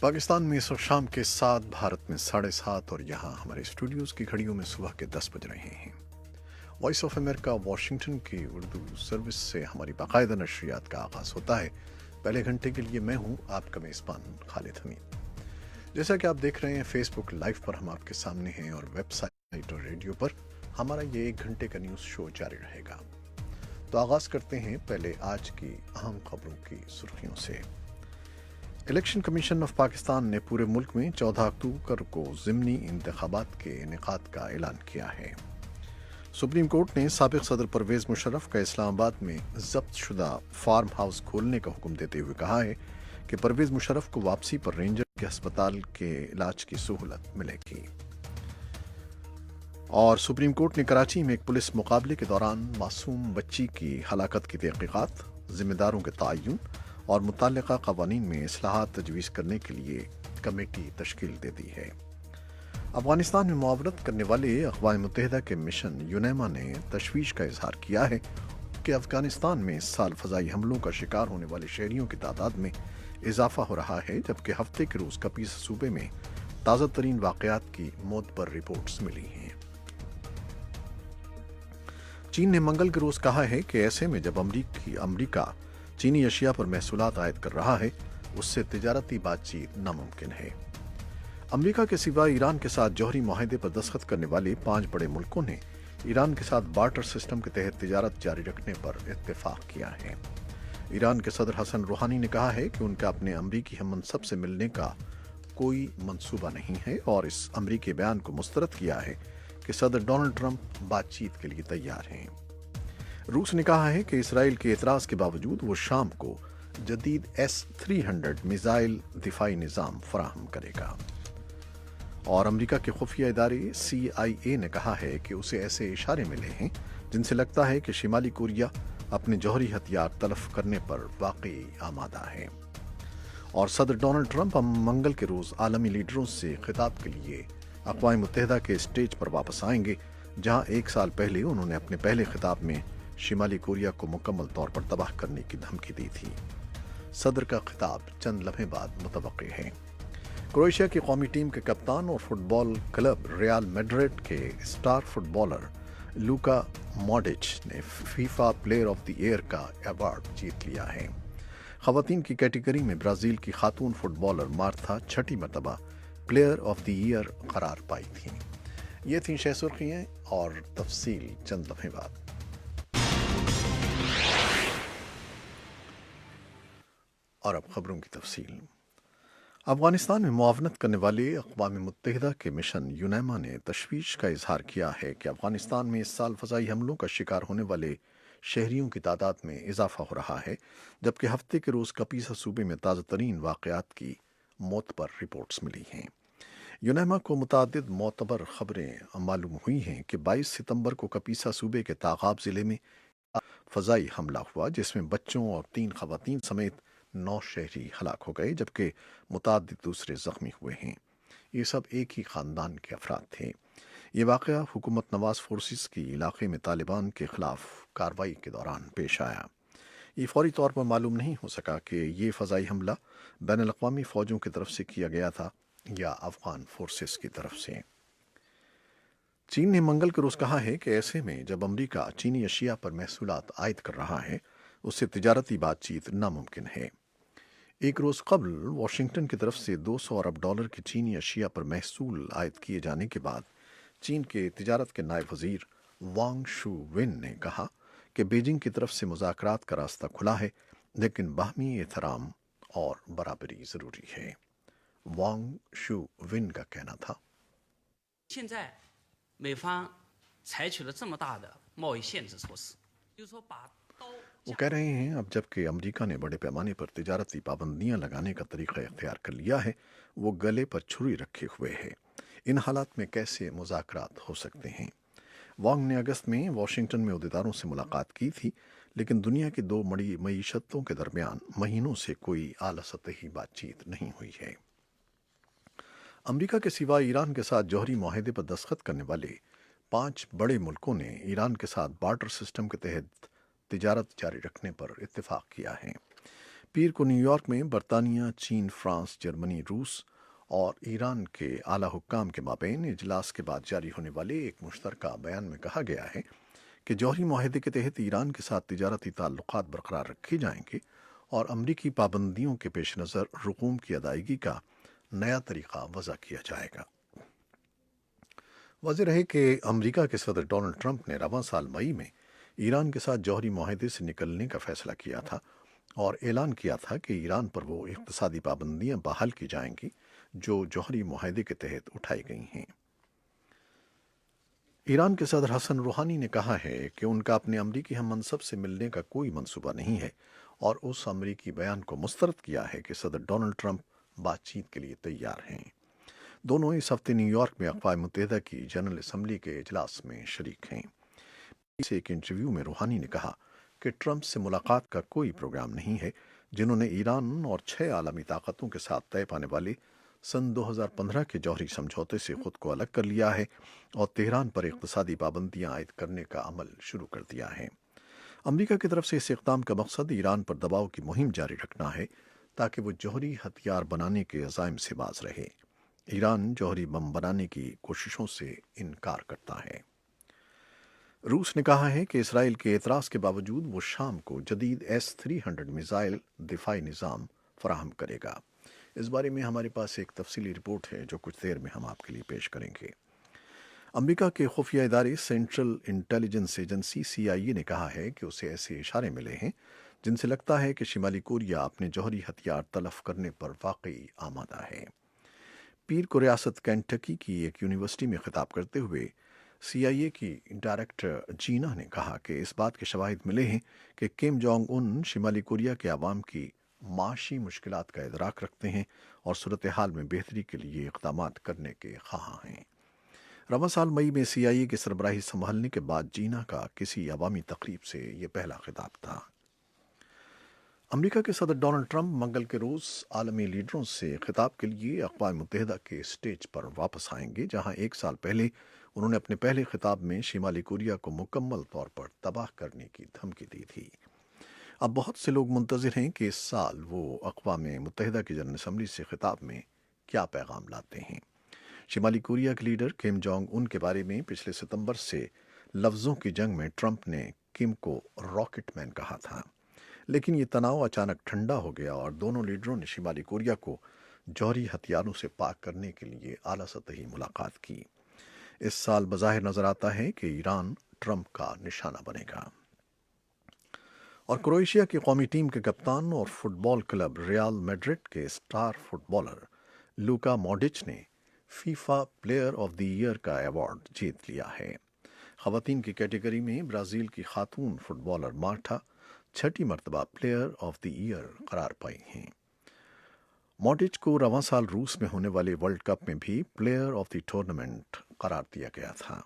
पाकिस्तान में इस वक्त शाम के 7, भारत में 7:30 और यहाँ हमारे स्टूडियोज़ की घड़ियों में सुबह के 10 बज रहे हैं। वॉइस ऑफ अमेरिका वाशिंगटन की उर्दू सर्विस से हमारी बाकायदा नशरियात का आगाज़ होता है। पहले घंटे के लिए मैं हूँ आपका मेज़बान खालिद हमीद। जैसा कि आप देख रहे हैं फेसबुक लाइव पर हम आपके सामने हैं और वेबसाइट और रेडियो पर हमारा ये 1 घंटे का न्यूज़ शो जारी रहेगा। तो आगाज़ करते हैं पहले आज की अहम खबरों की सुर्खियों से। इलेक्शन कमीशन ऑफ पाकिस्तान ने पूरे मुल्क में 14 अक्टूबर को ज़िमनी इंतखाबात के इनेकाद का ऐलान किया है। सुप्रीम कोर्ट ने साबिक सदर परवेज़ मुशर्रफ का इस्लामाबाद में जब्त शुदा फार्म हाउस खोलने का हुक्म देते हुए कहा है कि परवेज़ मुशर्रफ को वापसी पर रेंजर के अस्पताल के इलाज की सहूलत मिलेगी। और सुप्रीम कोर्ट ने कराची में एक पुलिस मुकाबले के दौरान मासूम बच्ची की हलाकत की तहकीकात, जिम्मेदारों के तयन और मुतल्लिका क़वानीन में इस्लाहात तजवीज़ करने के लिए कमेटी तश्कील दे दी है। अफगानिस्तान में मुआवनत करने वाले अक़वाम मुत्तहिदा के मिशन यूनेमा ने तशवीश का इजहार किया है कि अफगानिस्तान में इस साल फ़ज़ाई हमलों का शिकार होने वाले शहरियों की तादाद में इजाफा हो रहा है, जबकि हफ्ते के रोज़ कपीस सूबे में ताज़ा तरीन वाक़यात की मौत पर रिपोर्ट्स मिली हैं। चीन ने मंगल के रोज़ कहा है कि ऐसे में जब अमरीका चीनी अशिया पर महसूलात आयद कर रहा है, उससे तिजारती बातचीत नामुमकिन है। अमरीका के सिवा ईरान के साथ जौहरी मुआहदे पर दस्तखत करने वाले 5 बड़े मुल्कों ने ईरान के साथ बार्टर सिस्टम के तहत तिजारत जारी रखने पर इत्तेफाक किया है। ईरान के सदर हसन रूहानी ने कहा है कि उनका अपने अमरीकी हममनसब से मिलने का कोई मंसूबा नहीं है और इस अमरीकी बयान को मुस्तरद किया है कि सदर डोनाल्ड ट्रंप बातचीत के लिए तैयार हैं। रूस ने कहा है कि इसराइल के एतराज़ के बावजूद वो शाम को जदीद S-300 मिसाइल दिफाई निज़ाम फराहम करेगा। और अमरीका के खुफिया इदारे CIA ने कहा है कि उसे ऐसे इशारे मिले हैं जिनसे लगता है कि शिमाली कोरिया अपने जौहरी हथियार तलफ करने पर वाकई आमादा है। और सदर डोनाल्ड ट्रंप मंगल के रोज़ आलमी लीडरों से खिताब के लिए अक़वाम मुत्तहिदा के स्टेज पर वापस आएंगे, जहां 1 साल पहले उन्होंने अपने पहले खिताब में शिमाली कोरिया को मुकम्मल तौर पर तबाह करने की धमकी दी थी। सदर का खिताब चंद लम्हे बाद मुतवक्की है। क्रोएशिया की कौमी टीम के कप्तान और फुटबॉल क्लब रियल मैड्रिड के स्टार फुटबॉलर लूका मॉड्रिच ने FIFA player of the year का अवार्ड जीत लिया है। खवातीन की कैटेगरी में ब्राज़ील की खातून फुटबॉलर मार्था 6ठी मरतबा प्लेयर ऑफ द ईयर करार पाई थी। ये थी शह सुर्खियाँ और तफसील चंद लम्हे बाद। और अब खबरों की तफसील। अफगानिस्तान में मुआवनत करने वाले अक़वाम मुत्तहिदा के मिशन यूनेमा ने तशवीश का इजहार किया है कि अफगानिस्तान में इस साल फ़ज़ाई हमलों का शिकार होने वाले शहरियों की तादाद में इजाफा हो रहा है, जबकि हफ्ते के रोज़ कपीसा सूबे में ताज़ा तरीन वाक़यात की मौत पर रिपोर्ट्स मिली हैं। यूनेमा को मुतादिद मोतबर खबरें मालूम हुई हैं कि 22 सितंबर को कपीसा सूबे के तागाब ज़िले में फ़ज़ाई हमला हुआ, जिसमें बच्चों और 3 खवातीन समेत 9 शहरी हलाक हो गए, जबकि मुतादिद दूसरे ज़ख्मी हुए हैं। ये सब एक ही ख़ानदान के अफराद थे। ये वाक़या हुकूमत नवाज़ फोर्सेस की इलाके में तालिबान के ख़िलाफ़ कार्रवाई के दौरान पेश आया। ये फौरी तौर पर मालूम नहीं हो सका कि ये फ़ज़ाई हमला बैनुल अक़वामी फ़ौजों की तरफ से किया गया था या अफ़गान फोर्सेस की तरफ से। चीन ने मंगल के रोज़ कहा है कि ऐसे में जब अमरीका चीनी अशिया पर महसूलात आयद कर रहा है, उससे तिजारती बातचीत नामुमकिन है। एक रोज़ कबल वाशिंगटन की तरफ से $200 अरब की चीनी अशिया पर महसूल आयद किए जाने के बाद चीन के तिजारत के नायब वज़ीर वांग शुविन ने कहा कि बीजिंग की तरफ से मुज़ाकरात का रास्ता खुला है, लेकिन बाहमी एहतराम और बराबरी ज़रूरी है। वांग शुविन का कहना था, 现在美方采取了这么大的贸易限制措施，就是说把刀 वो कह रहे हैं अब जबकि अमरीका ने बड़े पैमाने पर तिजारती पाबंदियां लगाने का तरीका इख्तियार कर लिया है, वो गले पर छुरी रखे हुए है। इन हालात में कैसे मुज़ाकरात हो सकते हैं। वांग ने अगस्त में वाशिंगटन में अहदेदारों से मुलाकात की थी, लेकिन दुनिया की 2 बड़ी मईशतों के दरमियान महीनों से कोई आला सतही बातचीत नहीं हुई है। अमरीका के सिवा ईरान के साथ जौहरी मुआहदे पर दस्तखत करने वाले 5 बड़े मुल्कों ने ईरान के साथ बार्टर सिस्टम के तहत तिजारत जारी रखने पर इत्तेफाक किया है। پیر کو نیو یارک میں برطانیہ، چین، فرانس، جرمنی، روس اور ایران کے اعلیٰ حکام کے مابین اجلاس کے بعد جاری ہونے والے ایک مشترکہ بیان میں کہا گیا ہے کہ جوہری معاہدے کے تحت ایران کے ساتھ تجارتی تعلقات برقرار رکھے جائیں گے اور امریکی پابندیوں کے پیش نظر رقوم کی ادائیگی کا نیا طریقہ وضع کیا جائے گا۔ واضح رہے کہ امریکہ کے صدر ڈونلڈ ٹرمپ نے رواں سال مئی میں ایران کے ساتھ جوہری معاہدے سے نکلنے کا فیصلہ کیا تھا اور اعلان کیا تھا کہ ایران پر وہ اقتصادی پابندیاں بحال کی جائیں گی جو جوہری معاہدے کے تحت اٹھائی گئی ہیں۔ ایران کے صدر حسن روحانی نے کہا ہے کہ ان کا اپنے امریکی ہم منصب سے ملنے کا کوئی منصوبہ نہیں ہے اور اس امریکی بیان کو مسترد کیا ہے کہ صدر ڈونلڈ ٹرمپ بات چیت کے لیے تیار ہیں۔ دونوں اس ہفتے نیو یارک میں اقوام متحدہ کی جنرل اسمبلی کے اجلاس میں شریک ہیں۔ اس ایک انٹرویو میں روحانی نے کہا کہ ٹرمپ سے ملاقات کا کوئی پروگرام نہیں ہے، جنہوں نے ایران اور 6 عالمی طاقتوں کے ساتھ طے پانے والے سن 2015 کے جوہری سمجھوتے سے خود کو الگ کر لیا ہے اور تہران پر اقتصادی پابندیاں عائد کرنے کا عمل شروع کر دیا ہے۔ امریکہ کی طرف سے اس اقدام کا مقصد ایران پر دباؤ کی مہم جاری رکھنا ہے تاکہ وہ جوہری ہتھیار بنانے کے عزائم سے باز رہے۔ ایران جوہری بم بنانے کی کوششوں سے انکار کرتا ہے۔ روس نے کہا ہے کہ اسرائیل کے اعتراض کے باوجود وہ شام کو جدید S-300 میزائل دفاعی نظام فراہم کرے گا۔ اس بارے میں ہمارے پاس ایک تفصیلی رپورٹ ہے جو کچھ دیر میں ہم آپ کے لیے پیش کریں گے۔ امریکہ کے خفیہ ادارے سینٹرل انٹیلیجنس ایجنسی CIA نے کہا ہے کہ اسے ایسے اشارے ملے ہیں جن سے لگتا ہے کہ شمالی کوریا اپنے جوہری ہتھیار تلف کرنے پر واقعی آمادہ ہے۔ پیر کو ریاست کینٹکی کی ایک یونیورسٹی میں خطاب کرتے ہوئے CIA کی ڈائریکٹر جینا نے کہا کہ اس بات کے شواہد ملے ہیں کہ کم جونگ ان شمالی کوریا کے عوام کی معاشی مشکلات کا ادراک رکھتے ہیں اور صورتحال میں بہتری کے لیے اقدامات کرنے کے خواہاں ہیں۔ رواں سال مئی میں CIA کی سربراہی سنبھالنے کے بعد جینا کا کسی عوامی تقریب سے یہ پہلا خطاب تھا۔ امریکہ کے صدر ڈونلڈ ٹرمپ منگل کے روز عالمی لیڈروں سے خطاب کے لیے اقوام متحدہ کے اسٹیج پر واپس آئیں گے، جہاں ایک سال پہلے انہوں نے اپنے پہلے خطاب میں شمالی کوریا کو مکمل طور پر تباہ کرنے کی دھمکی دی تھی۔ اب بہت سے لوگ منتظر ہیں کہ اس سال وہ اقوام متحدہ کی جنرل اسمبلی سے خطاب میں کیا پیغام لاتے ہیں۔ شمالی کوریا کے لیڈر کم جونگ ان کے بارے میں پچھلے ستمبر سے لفظوں کی جنگ میں ٹرمپ نے کم کو راکٹ مین کہا تھا، لیکن یہ تناؤ اچانک ٹھنڈا ہو گیا اور دونوں لیڈروں نے شمالی کوریا کو جوہری ہتھیاروں سے پاک کرنے کے لیے اعلیٰ سطحی ملاقات کی۔ اس سال بظاہر نظر آتا ہے کہ ایران ٹرمپ کا نشانہ بنے گا۔ اور کروشیا کی قومی ٹیم کے کپتان اور football club Real Madrid کے star footballer Luka Modric نے FIFA player of the year کا ایوارڈ جیت لیا ہے۔ خواتین کی کیٹیگری میں برازیل کی خاتون فٹ بالر مارٹا 6ٹھی مرتبہ پلیئر آف دی ایئر قرار پائی ہیں۔ ماڈرچ کو رواں سال روس میں ہونے والے ورلڈ کپ میں بھی پلیئر آف دی ٹورنامنٹ قرار دیا گیا تھا۔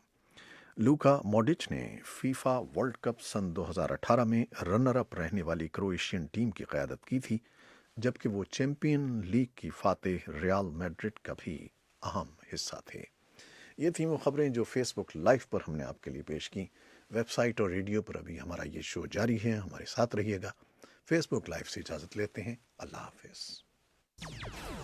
لوکا ماڈرچ نے فیفا ورلڈ کپ سن 2018 میں رنر اپ رہنے والی کرویشین ٹیم کی قیادت کی تھی، جبکہ وہ چیمپئن لیگ کی فاتح ریال میڈرڈ کا بھی اہم حصہ تھے۔ یہ تھیں وہ خبریں جو فیس بک لائیو پر ہم نے آپ کے لیے پیش کی۔ ویب سائٹ اور ریڈیو پر ابھی ہمارا یہ شو جاری ہے، ہمارے ساتھ رہیے گا۔ فیس بک لائیو سے اجازت لیتے ہیں، اللہ حافظ۔